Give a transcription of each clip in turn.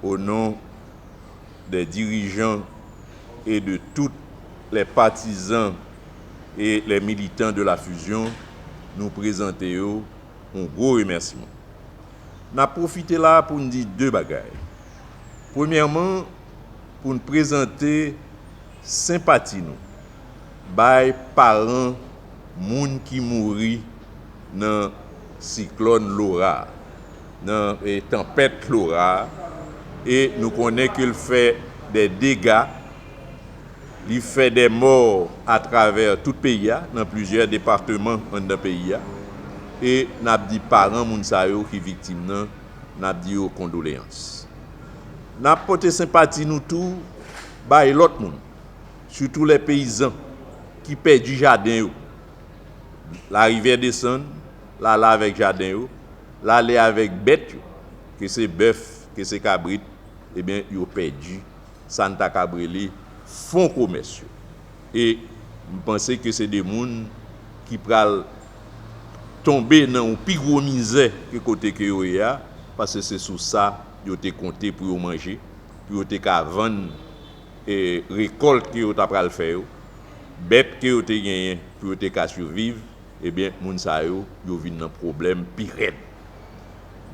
au nom des dirigeants et de tous les partisans et les militants de la fusion, nous présenter un gros remerciement. Nous profité là pour nous dire deux bagages. Premièrement, pour nous présenter sympathie nous, by parents moun qui mouri dans cyclone Laura, dans tempête Laura, et nous connaissons qu'il fait des dégâts, il fait des morts à travers tout le pays, dans plusieurs départements dans le pays, et nous avons dit parents moun sa yo qui victimes, nous avons dit condoléances. Nous avons porté sympathie nous tous, by l'autre monde, surtout les paysans qui perdent du jardin. La rivière descend, là avec jardin, là avec bête, que c'est bœuf, que c'est cabrit, eh bien, ils ont perdu Santa Cabreli, fonds commerciaux. Et je pense que c'est des gens qui peuvent tomber dans une plus grosse misère que côté que yo ya, parce que c'est sous ça qu'ils ont compté pour manger, pour ont vendre et récolte que yo t'a pral faire, bête que yo te gagné pour ont survivre. Eh bien, moun sa yo vin nan problème pire.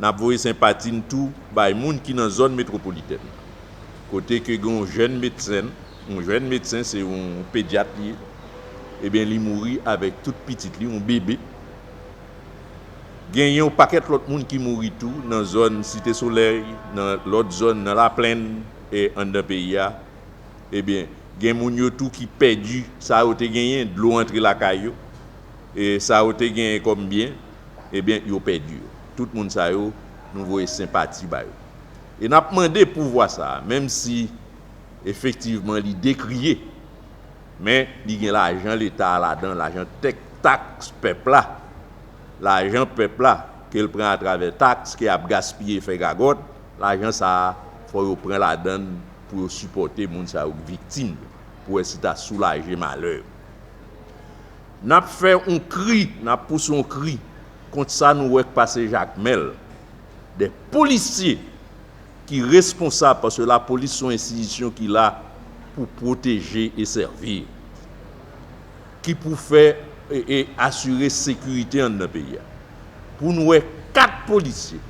N'a voyé sympathie tout bay moun qui dans zone métropolitaine. Côté que gon jeune médecin, c'est un pédiatre li. Eh bien, il mouri avec toute petite li, un bébé. Gen yon paquet l'autre moun qui mouri tout dans zone Cité Soleil, dans l'autre zone dans la plaine et en dans pays a. Eh bien, gen moun yo tout qui perdu, ça a été gagné de l'eau entre la caillou. Et ça a été gagné comme bien, eh bien, ils ont perdu. Tout le monde ça yo, nous voyons sympathie ba yo. Et n'a demandé pour voir ça, même si effectivement il décrié, mais il y a l'argent l'État là-dedans, l'argent taxe peuple là, l'argent peuple là qu'il prend à travers taxe qui a gaspillé fait gagote, l'argent ça faut prendre là-dedans pour supporter moun ça victime, pour essayer de soulager malheur. N'a fait un cri, n'a poussé un cri contre ça nous voyons passer Jacques Mel, des policiers qui sont responsables parce que la police sont une institution qui est là pour protéger et servir, qui pour faire et assurer sécurité dans notre pays. Pour nous 4 policiers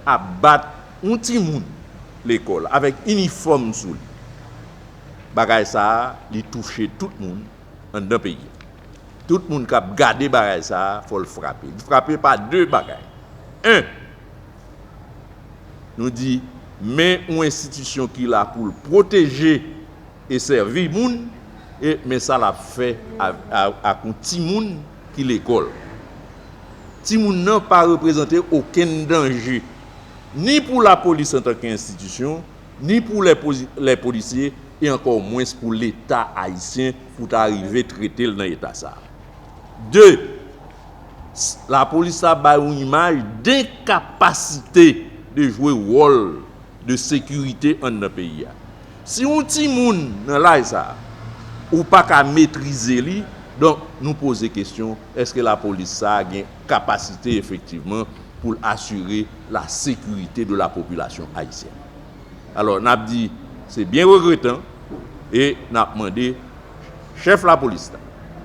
à battre un petit monde l'école avec uniforme sous lui. Bagay ça, il touche tout le monde dans notre pays. Tout le monde qui a gardé bagay ça, faut le frapper. Il frapper par deux bagages. Un, nous dit mais une institution qui là pour protéger et servir moun et mais ça l'a fait à un petit monde qui l'école. Petit monde n'a pas représenté aucun danger ni pour la police en tant qu'institution, ni pour les policiers et encore moins pour l'État haïtien pour arriver à traiter dans l'État ça. 2. La police a une image d'incapacité de jouer rôle de sécurité en notre pays. Si on ti moun dans là ça ou pas qu'à maîtriser li, donc nous poser question, est-ce que la police a une capacité effectivement pour assurer la sécurité de la population haïtienne. Alors n'a dit c'est bien regrettant et n'a demandé chef de la police,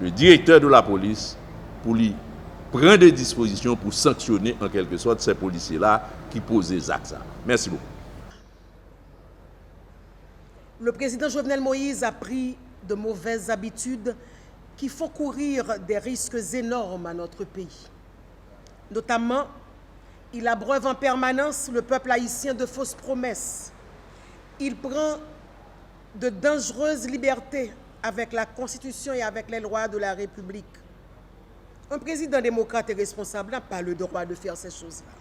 le directeur de la police, pour lui prendre des dispositions pour sanctionner en quelque sorte ces policiers-là qui posent des actes. Merci beaucoup. Le président Jovenel Moïse a pris de mauvaises habitudes qui font courir des risques énormes à notre pays. Notamment, il abreuve en permanence le peuple haïtien de fausses promesses. Il prend de dangereuses libertés avec la Constitution et avec les lois de la République. Un président démocrate et responsable n'a pas le droit de faire ces choses-là.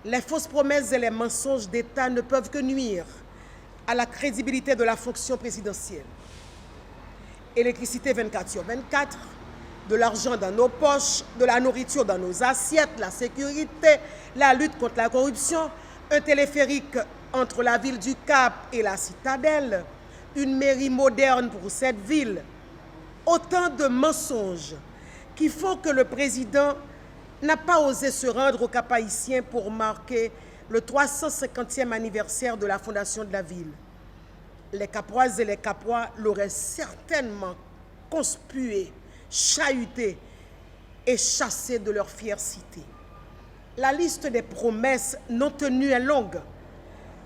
Les fausses promesses et les mensonges d'État ne peuvent que nuire à la crédibilité de la fonction présidentielle. Électricité 24/24, de l'argent dans nos poches, de la nourriture dans nos assiettes, la sécurité, la lutte contre la corruption, un téléphérique entre la ville du Cap et la citadelle, une mairie moderne pour cette ville. Autant de mensonges qui font que le président n'a pas osé se rendre au Cap haïtien pour marquer le 350e anniversaire de la fondation de la ville, les Capoises et les Capois l'auraient certainement conspué, chahuté et chassé de leur fière cité. La liste des promesses non tenues est longue,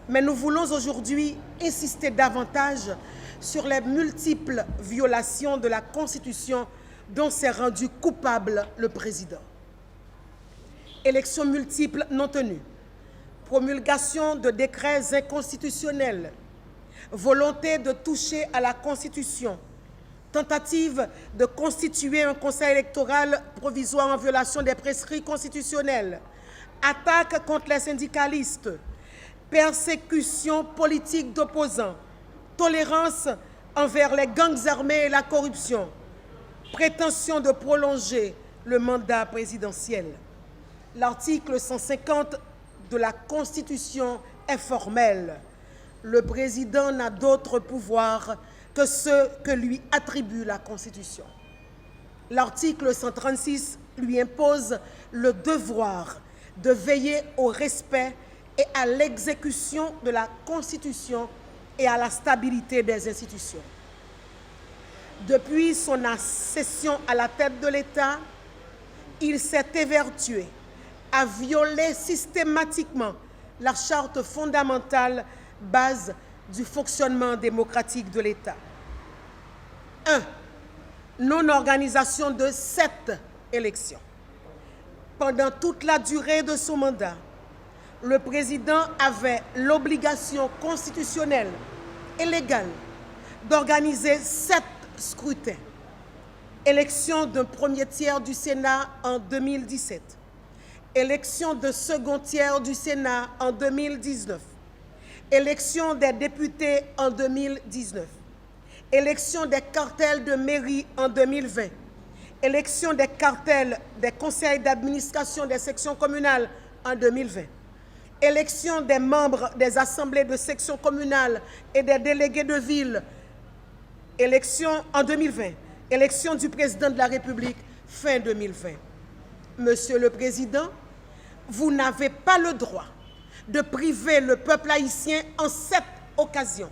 mais nous voulons aujourd'hui insister davantage sur les multiples violations de la Constitution dont s'est rendu coupable le président. Élections multiples non tenues, promulgation de décrets inconstitutionnels, volonté de toucher à la Constitution, tentative de constituer un conseil électoral provisoire en violation des prescrits constitutionnels, attaques contre les syndicalistes, persécution politique d'opposants, tolérance envers les gangs armés et la corruption, prétention de prolonger le mandat présidentiel. L'article 150 de la Constitution est formel. Le président n'a d'autre pouvoir que ceux que lui attribue la Constitution. L'article 136 lui impose le devoir de veiller au respect et à l'exécution de la Constitution et à la stabilité des institutions. Depuis son accession à la tête de l'État, il s'est évertué à violer systématiquement la charte fondamentale, base du fonctionnement démocratique de l'État. 1. Non-organisation de 7 élections. Pendant toute la durée de son mandat, le président avait l'obligation constitutionnelle et légale d'organiser 7 scrutins. Élection d'un premier tiers du Sénat en 2017. Élection de second tiers du Sénat en 2019. Élection des députés en 2019. Élection des cartels de mairie en 2020. Élection des cartels des conseils d'administration des sections communales en 2020. Élection des membres des assemblées de sections communales et des délégués de ville. Élection en 2020. Élection du président de la République fin 2020. Monsieur le Président, vous n'avez pas le droit de priver le peuple haïtien en cette occasion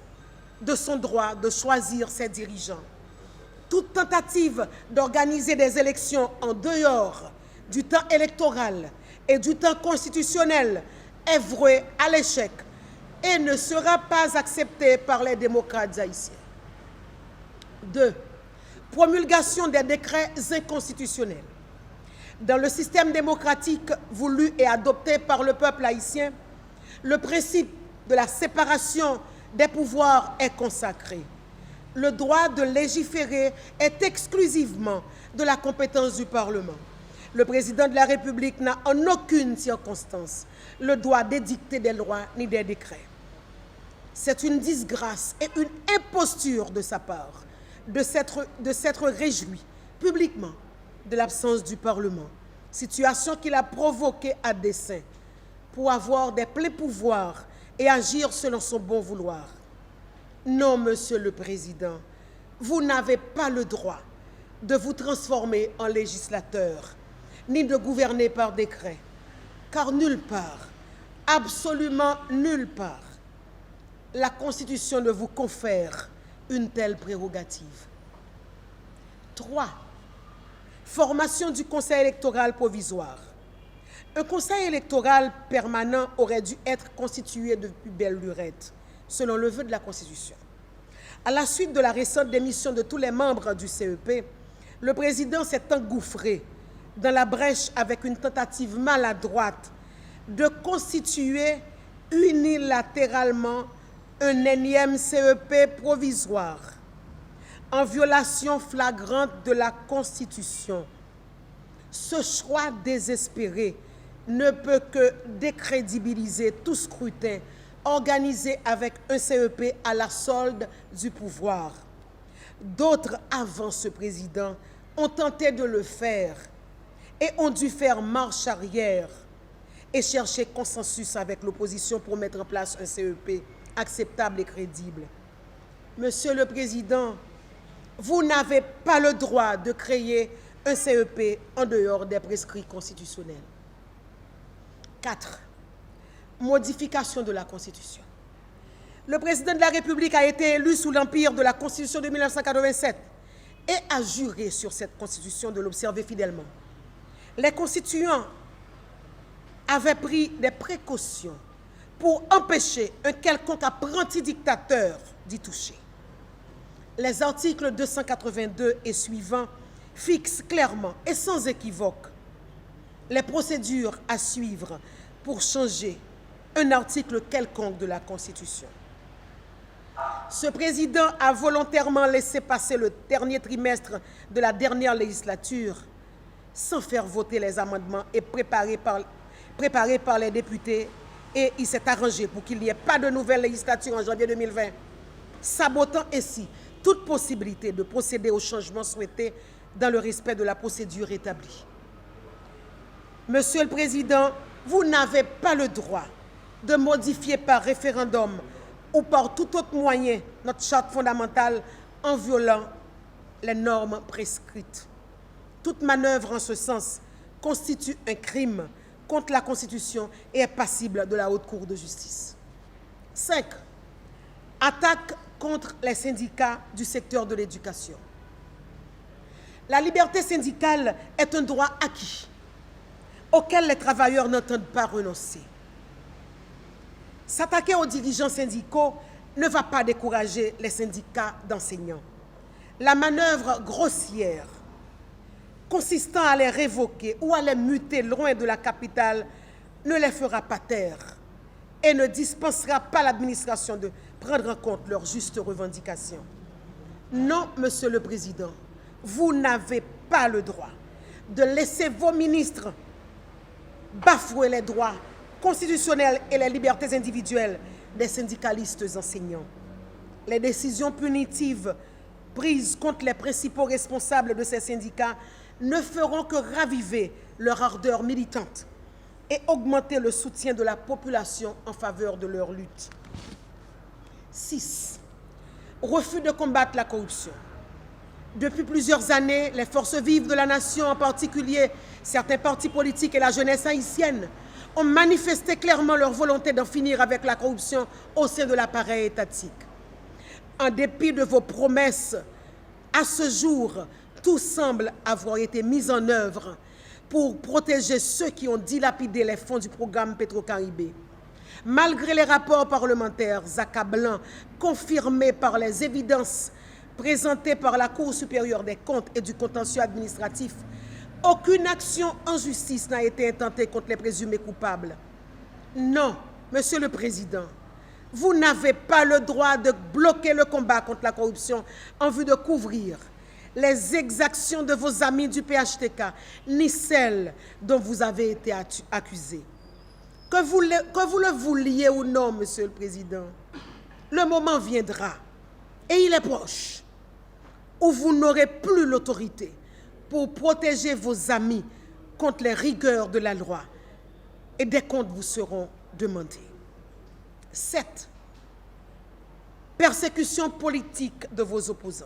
de son droit de choisir ses dirigeants. Toute tentative d'organiser des élections en dehors du temps électoral et du temps constitutionnel est vouée à l'échec et ne sera pas acceptée par les démocrates haïtiens. 2. Promulgation des décrets inconstitutionnels. Dans le système démocratique voulu et adopté par le peuple haïtien, le principe de la séparation des pouvoirs est consacré. Le droit de légiférer est exclusivement de la compétence du Parlement. Le président de la République n'a en aucune circonstance le droit d'édicter des lois ni des décrets. C'est une disgrâce et une imposture de sa part de s'être réjoui publiquement de l'absence du Parlement, situation qu'il a provoquée à dessein pour avoir des pleins pouvoirs et agir selon son bon vouloir. Non, Monsieur le Président, vous n'avez pas le droit de vous transformer en législateur, ni de gouverner par décret, car nulle part, absolument nulle part, la Constitution ne vous confère une telle prérogative. 3. Formation du Conseil électoral provisoire. Un Conseil électoral permanent aurait dû être constitué depuis belle lurette, selon le vœu de la Constitution. À la suite de la récente démission de tous les membres du CEP, le président s'est engouffré dans la brèche avec une tentative maladroite de constituer unilatéralement un énième CEP provisoire, en violation flagrante de la Constitution. Ce choix désespéré ne peut que décrédibiliser tout scrutin organisé avec un CEP à la solde du pouvoir. D'autres, avant ce président, ont tenté de le faire et ont dû faire marche arrière et chercher consensus avec l'opposition pour mettre en place un CEP acceptable et crédible. Monsieur le Président, vous n'avez pas le droit de créer un CEP en dehors des prescrits constitutionnels. 4. modification de la Constitution. Le président de la République a été élu sous l'empire de la Constitution de 1987 et a juré sur cette Constitution de l'observer fidèlement. Les constituants avaient pris des précautions pour empêcher un quelconque apprenti dictateur d'y toucher. Les articles 282 et suivants fixent clairement et sans équivoque les procédures à suivre pour changer un article quelconque de la Constitution. Ce président a volontairement laissé passer le dernier trimestre de la dernière législature sans faire voter les amendements et préparés par les députés, et il s'est arrangé pour qu'il n'y ait pas de nouvelle législature en janvier 2020, sabotant ainsi toute possibilité de procéder aux changements souhaités dans le respect de la procédure établie. Monsieur le Président, vous n'avez pas le droit de modifier par référendum ou par tout autre moyen notre charte fondamentale en violant les normes prescrites. Toute manœuvre en ce sens constitue un crime contre la Constitution et est passible de la Haute Cour de justice. 5. Attaque contre les syndicats du secteur de l'éducation. La liberté syndicale est un droit acquis auquel les travailleurs n'entendent pas renoncer. S'attaquer aux dirigeants syndicaux ne va pas décourager les syndicats d'enseignants. La manœuvre grossière consistant à les révoquer ou à les muter loin de la capitale ne les fera pas taire et ne dispensera pas l'administration de prendre en compte leurs justes revendications. Non, Monsieur le Président, vous n'avez pas le droit de laisser vos ministres bafouer les droits constitutionnels et les libertés individuelles des syndicalistes enseignants. Les décisions punitives prises contre les principaux responsables de ces syndicats ne feront que raviver leur ardeur militante et augmenter le soutien de la population en faveur de leur lutte. 6. Refus de combattre la corruption. Depuis plusieurs années, les forces vives de la nation, en particulier certains partis politiques et la jeunesse haïtienne, ont manifesté clairement leur volonté d'en finir avec la corruption au sein de l'appareil étatique. En dépit de vos promesses, à ce jour, tout semble avoir été mis en œuvre pour protéger ceux qui ont dilapidé les fonds du programme Petro-Caribé. Malgré les rapports parlementaires accablants confirmés par les évidences présentées par la Cour supérieure des comptes et du contentieux administratif, aucune action en justice n'a été intentée contre les présumés coupables. Non, Monsieur le Président, vous n'avez pas le droit de bloquer le combat contre la corruption en vue de couvrir les exactions de vos amis du PHTK, ni celles dont vous avez été accusés. Que vous le vouliez ou non, Monsieur le Président, le moment viendra, et il est proche, où vous n'aurez plus l'autorité pour protéger vos amis contre les rigueurs de la loi, et des comptes vous seront demandés. 7. Persécution politique de vos opposants.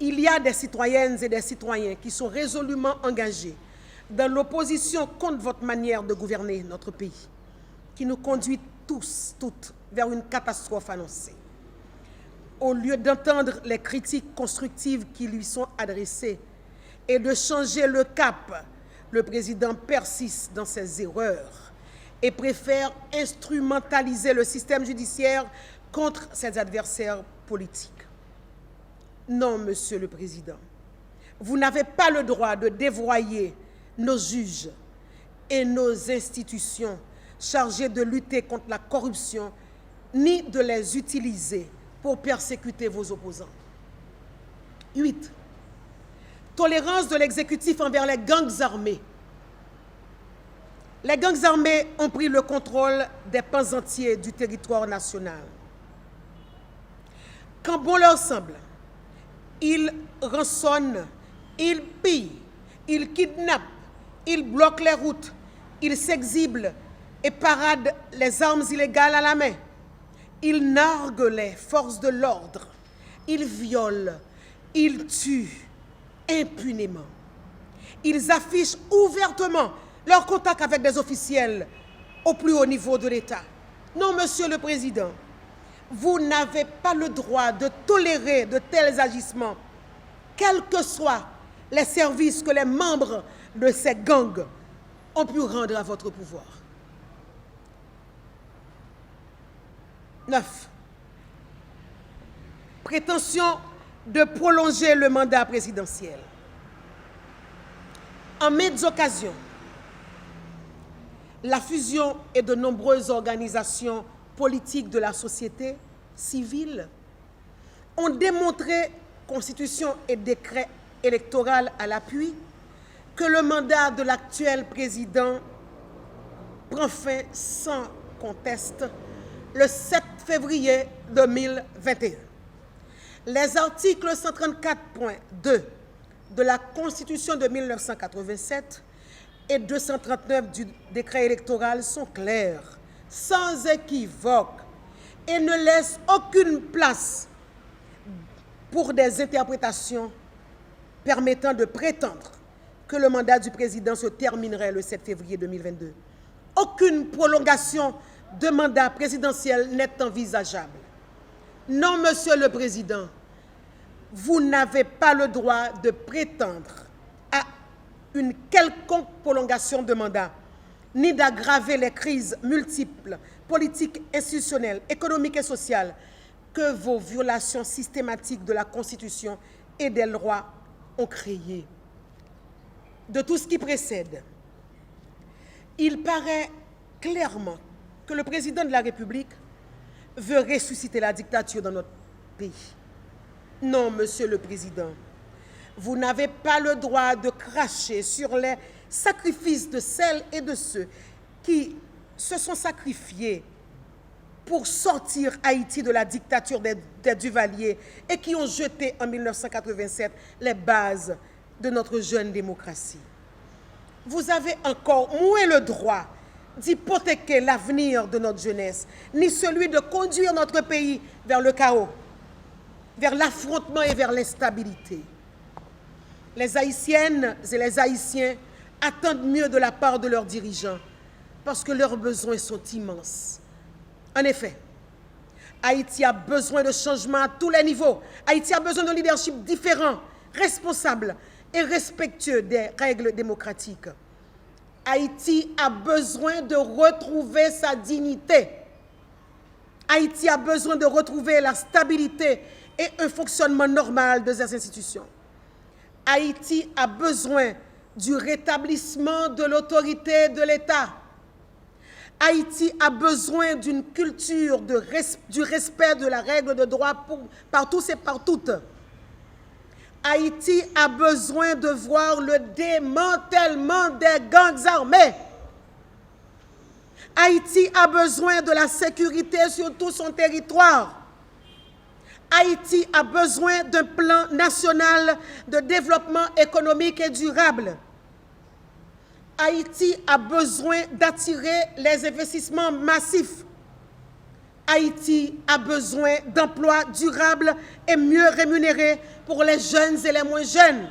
Il y a des citoyennes et des citoyens qui sont résolument engagés dans l'opposition contre votre manière de gouverner notre pays, qui nous conduit toutes vers une catastrophe annoncée. Au lieu d'entendre les critiques constructives qui lui sont adressées et de changer le cap, le président persiste dans ses erreurs et préfère instrumentaliser le système judiciaire contre ses adversaires politiques. Non, Monsieur le Président, vous n'avez pas le droit de dévoyer nos juges et nos institutions chargées de lutter contre la corruption, ni de les utiliser pour persécuter vos opposants. 8. Tolérance de l'exécutif envers les gangs armés. Les gangs armés ont pris le contrôle des pans entiers du territoire national. Quand bon leur semble, ils rançonnent, ils pillent, ils kidnappent, ils bloquent les routes, ils s'exhibent et paradent les armes illégales à la main. Ils narguent les forces de l'ordre, ils violent, ils tuent impunément. Ils affichent ouvertement leur contact avec des officiels au plus haut niveau de l'État. Non, Monsieur le Président, vous n'avez pas le droit de tolérer de tels agissements, quels que soient les services que les membres de ces gangs ont pu rendre à votre pouvoir. 9. Prétention de prolonger le mandat présidentiel. En maintes occasions, la fusion et de nombreuses organisations politiques de la société civile ont démontré, constitution et décret électoral à l'appui, que le mandat de l'actuel président prend fin sans conteste le 7 février 2021. Les articles 134.2 de la Constitution de 1987 et 239 du décret électoral sont clairs, sans équivoque, et ne laissent aucune place pour des interprétations permettant de prétendre que le mandat du président se terminerait le 7 février 2022. Aucune prolongation de mandat présidentiel n'est envisageable. Non, Monsieur le Président, vous n'avez pas le droit de prétendre à une quelconque prolongation de mandat, ni d'aggraver les crises multiples, politiques, institutionnelles, économiques et sociales que vos violations systématiques de la Constitution et des lois ont créées. De tout ce qui précède, il paraît clairement que le président de la République veut ressusciter la dictature dans notre pays. Non, Monsieur le Président, vous n'avez pas le droit de cracher sur les sacrifices de celles et de ceux qui se sont sacrifiés pour sortir Haïti de la dictature des Duvaliers et qui ont jeté en 1987 les bases de notre jeune démocratie. Vous avez encore moins le droit d'hypothéquer l'avenir de notre jeunesse, ni celui de conduire notre pays vers le chaos, vers l'affrontement et vers l'instabilité. Les Haïtiennes et les Haïtiens attendent mieux de la part de leurs dirigeants parce que leurs besoins sont immenses. En effet, Haïti a besoin de changements à tous les niveaux. Haïti a besoin d'un leadership différent, responsable et respectueux des règles démocratiques. Haïti a besoin de retrouver sa dignité. Haïti a besoin de retrouver la stabilité et un fonctionnement normal de ses institutions. Haïti a besoin du rétablissement de l'autorité de l'État. Haïti a besoin d'une culture du respect de la règle de droit par tous et par toutes. Haïti a besoin de voir le démantèlement des gangs armés. Haïti a besoin de la sécurité sur tout son territoire. Haïti a besoin d'un plan national de développement économique et durable. Haïti a besoin d'attirer les investissements massifs. Haïti a besoin d'emplois durables et mieux rémunérés pour les jeunes et les moins jeunes.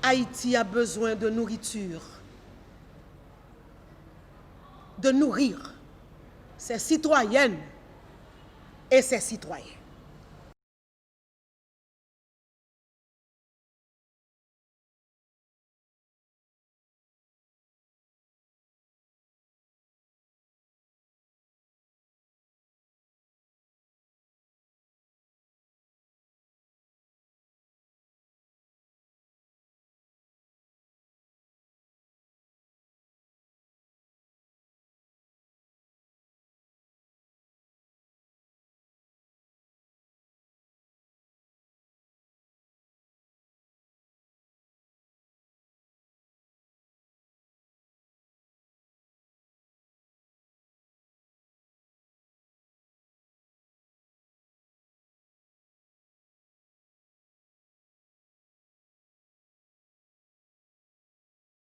Haïti a besoin de nourriture, de nourrir ses citoyennes et ses citoyens.